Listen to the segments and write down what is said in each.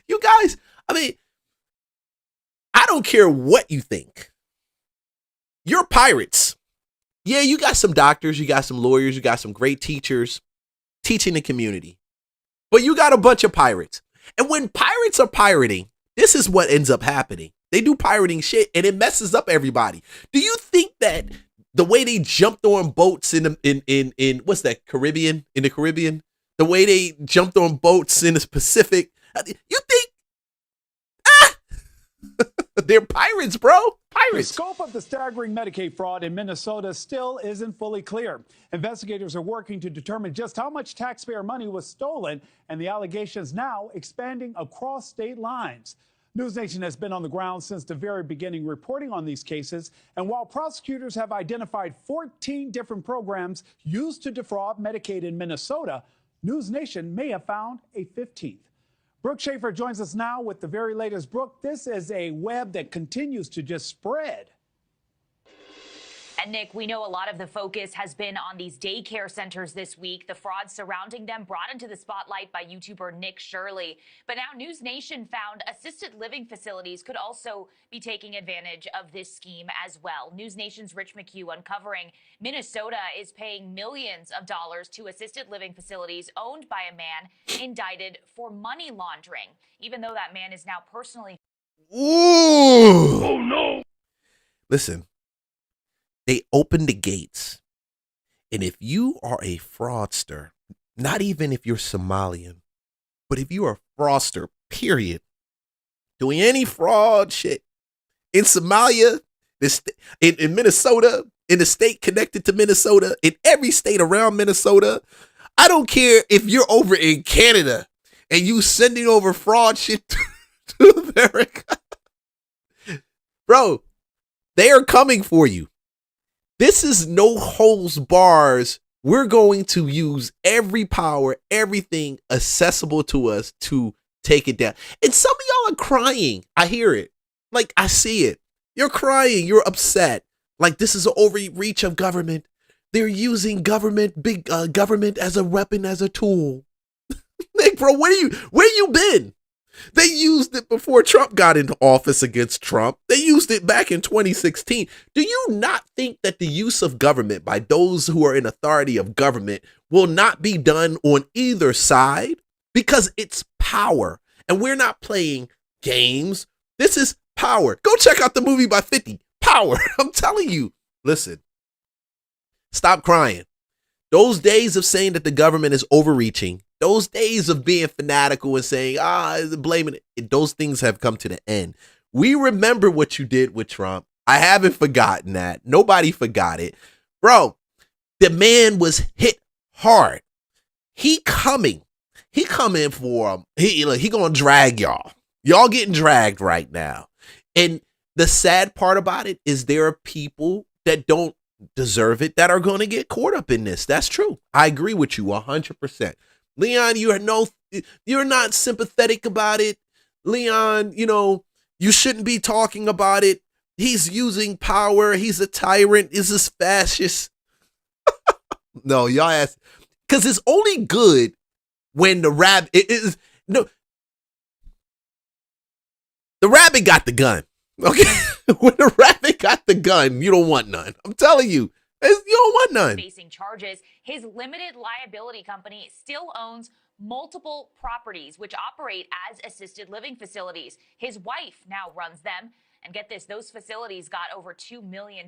You guys, I mean, I don't care what you think. You're pirates. Yeah, you got some doctors, you got some lawyers, you got some great teachers teaching the community. But you got a bunch of pirates. And when pirates are pirating, this is what ends up happening. They do pirating shit and it messes up everybody. Do you think that the way they jumped on boats in what's that, Caribbean? In the Caribbean? The way they jumped on boats in the Pacific, you think they're pirates, bro? The Pirates. scope of the staggering Medicaid fraud in Minnesota still isn't fully clear. Investigators are working to determine just how much taxpayer money was stolen, and the allegations now expanding across state lines. News Nation has been on the ground since the very beginning reporting on these cases, and while prosecutors have identified 14 different programs used to defraud Medicaid in Minnesota, News Nation may have found a 15th. Brooke Schaefer joins us now with the very latest. Brooke, this is a web that continues to just spread. And Nick, we know a lot of the focus has been on these daycare centers this week, the fraud surrounding them brought into the spotlight by YouTuber Nick Shirley. But now News Nation found assisted living facilities could also be taking advantage of this scheme as well. News Nation's Rich McHugh uncovering Minnesota is paying millions of dollars to assisted living facilities owned by a man indicted for money laundering, even though that man is now personally. Ooh. Oh, no. Listen. They open the gates. And if you are a fraudster, not even if you're Somalian, but if you are a fraudster, period, doing any fraud shit in Somalia, in Minnesota, in the state connected to Minnesota, in every state around Minnesota, I don't care if you're over in Canada and you sending over fraud shit to America. Bro, they are coming for you. This is no holds bars. We're going to use every power, everything accessible to us to take it down. And some of y'all are crying. I hear it. Like, I see it. You're crying. You're upset. Like, this is an overreach of government. They're using big government as a weapon, as a tool. Like, bro, where you been? They used it before Trump got into office against Trump. They used it back in 2016. Do you not think that the use of government by those who are in authority of government will not be done on either side? Because it's power. And we're not playing games. This is power. Go check out the movie by 50. Power. I'm telling you. Listen. Stop crying. Those days of saying that the government is overreaching, those days of being fanatical and saying, blaming it, those things have come to the end. We remember what you did with Trump. I haven't forgotten that. Nobody forgot it. Bro, the man was hit hard. He coming for him. He gonna drag y'all. Y'all getting dragged right now. And the sad part about it is there are people that don't deserve it that are going to get caught up in this. That's true. I agree with you 100%. Leon, you're not sympathetic about it. Leon, you shouldn't be talking about it. He's using power. He's a tyrant. He's a fascist. No, y'all ask, because it's only good when the the rabbit got the gun. Okay, when the rabbit got the gun, you don't want none. I'm telling you, you don't want none. Facing charges, his limited liability company still owns multiple properties which operate as assisted living facilities. His wife now runs them. And get this, those facilities got over $2 million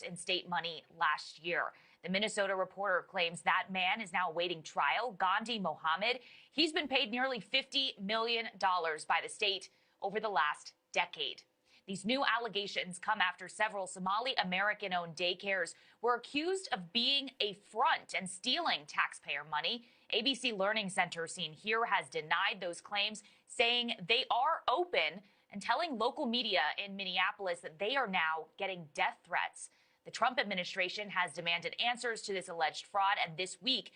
in state money last year. The Minnesota Reporter claims that man is now awaiting trial. Gandhi Mohammed, he's been paid nearly $50 million by the state over the last decade. These new allegations come after several Somali American-owned daycares were accused of being a front and stealing taxpayer money. ABC Learning Center, seen here, has denied those claims, saying they are open and telling local media in Minneapolis that they are now getting death threats. The Trump administration has demanded answers to this alleged fraud, and this week,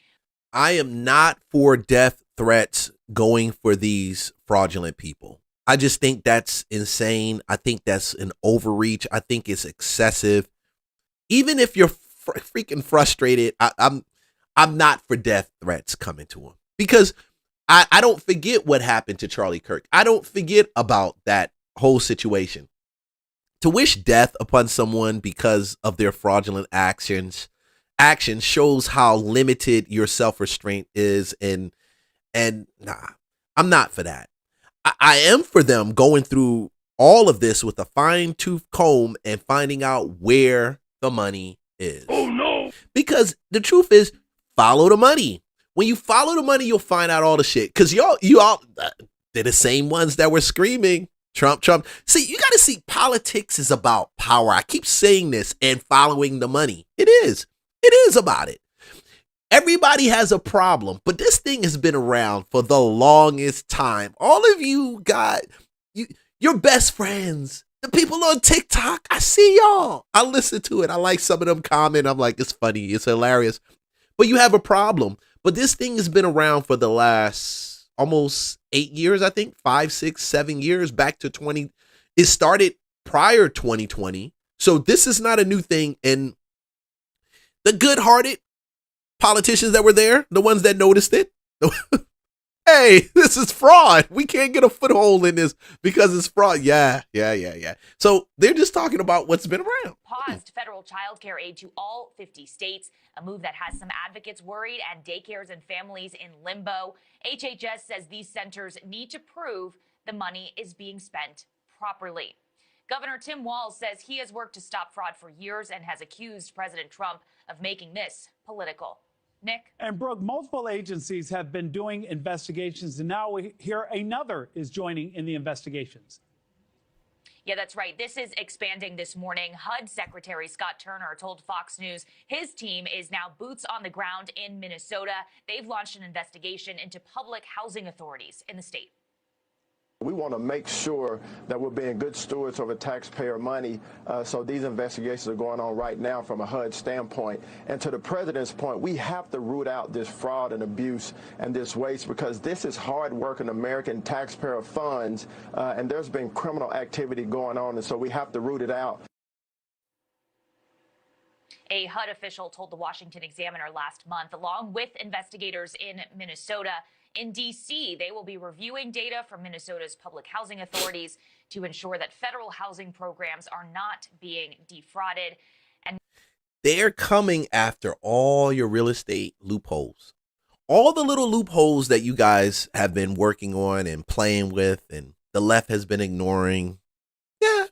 I am not for death threats going for these fraudulent people. I just think that's insane. I think that's an overreach. I think it's excessive. Even if you're freaking frustrated, I'm not for death threats coming to them, because I don't forget what happened to Charlie Kirk. I don't forget about that whole situation. To wish death upon someone because of their fraudulent actions shows how limited your self-restraint is, and nah, I'm not for that. I am for them going through all of this with a fine-tooth comb and finding out where the money is. Oh no. Because the truth is, follow the money. When you follow the money, you'll find out all the shit. Because you all, they're the same ones that were screaming, Trump, Trump. See, you got to see, politics is about power. I keep saying this, and following the money. It is. It is about it. Everybody has a problem, but this thing has been around for the longest time. All of you got, your best friends, the people on TikTok, I see y'all. I listen to it. I like some of them comment. I'm like, it's funny. It's hilarious. But you have a problem. But this thing has been around for the last almost 8 years, I think, 5, 6, 7 years, back to 20. It started prior 2020. So this is not a new thing. And the good-hearted politicians that were there, the ones that noticed it, hey, this is fraud. We can't get a foothold in this because it's fraud. Yeah. So they're just talking about what's been around. Paused federal child care aid to all 50 states, a move that has some advocates worried and daycares and families in limbo. HHS says these centers need to prove the money is being spent properly. Governor Tim Walz says he has worked to stop fraud for years and has accused President Trump of making this political. Nick? And Brooke, multiple agencies have been doing investigations, and now we hear another is joining in the investigations. Yeah, that's right. This is expanding this morning. HUD Secretary Scott Turner told Fox News his team is now boots on the ground in Minnesota. They've launched an investigation into public housing authorities in the state. We want to make sure that we're being good stewards over taxpayer money. So these investigations are going on right now from a HUD standpoint. And to the president's point, we have to root out this fraud and abuse and this waste, because this is hard-working American taxpayer funds, and there's been criminal activity going on, and so we have to root it out. A HUD official told the Washington Examiner last month, along with investigators in Minnesota. In D.C., they will be reviewing data from Minnesota's public housing authorities to ensure that federal housing programs are not being defrauded. And they're coming after all your real estate loopholes, all the little loopholes that you guys have been working on and playing with, and the left has been ignoring. Yeah,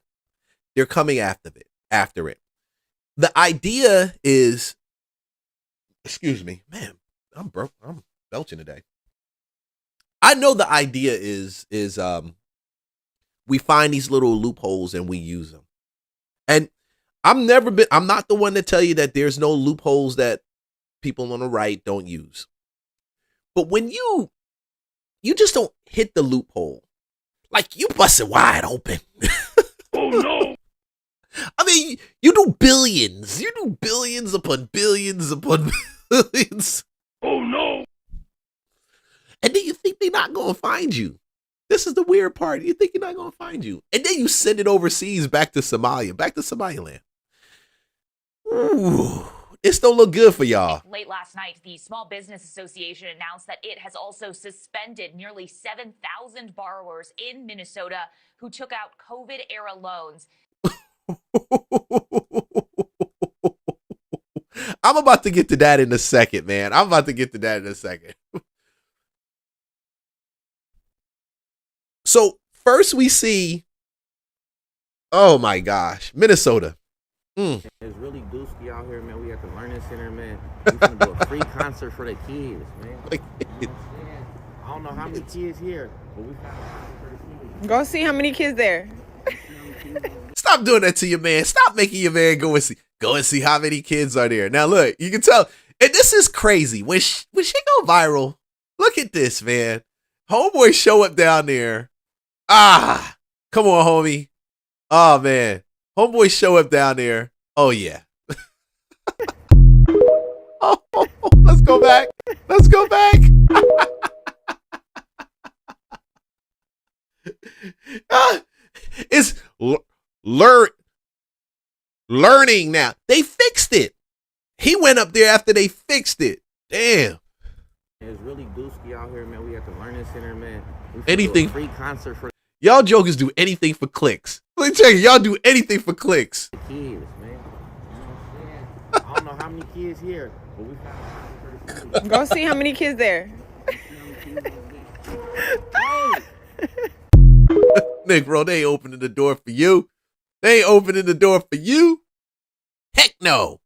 they're coming after it. The idea is, excuse me, man, I'm belching today. I know the idea is we find these little loopholes and we use them. And I'm not the one to tell you that there's no loopholes that people on the right don't use. But when you just don't hit the loophole, like you bust it wide open. Oh no. I mean, you do billions. You do billions upon billions upon billions. Oh no. And then you think they're not going to find you. This is the weird part. You think you're not going to find you. And then you send it overseas back to Somaliland. Ooh, this don't look good for y'all. Late last night, the Small Business Association announced that it has also suspended nearly 7,000 borrowers in Minnesota who took out COVID-era loans. I'm about to get to that in a second, man. So first we see, oh my gosh, Minnesota. It's really doozy out here, man. We at the Learning Center, man. We gonna do a free concert for the kids, man. You know what I'm saying? I don't know how many kids here, but we found a for the kids. Go see how many kids there. Stop doing that to your man. Stop making your man go and see how many kids are there. Now look, you can tell, and this is crazy. When she go viral, look at this, man. Homeboy show up down there. Ah, come on, homie. Oh man, homeboy show up down there. Oh yeah. Oh, let's go back. It's learning now. They fixed it. He went up there after they fixed it. Damn. It's really doozy out here, man. We at the Learning learning center, man. We finna Anything. do a free concert for Y'all jokers do anything for clicks. Let me tell you, y'all do anything for clicks. the kids, man. You know what I'm saying? I don't know how many kids here, but we found a concert for the kids. Go see how many kids there. Nick, bro, they ain't opening the door for you. They ain't opening the door for you. Heck no.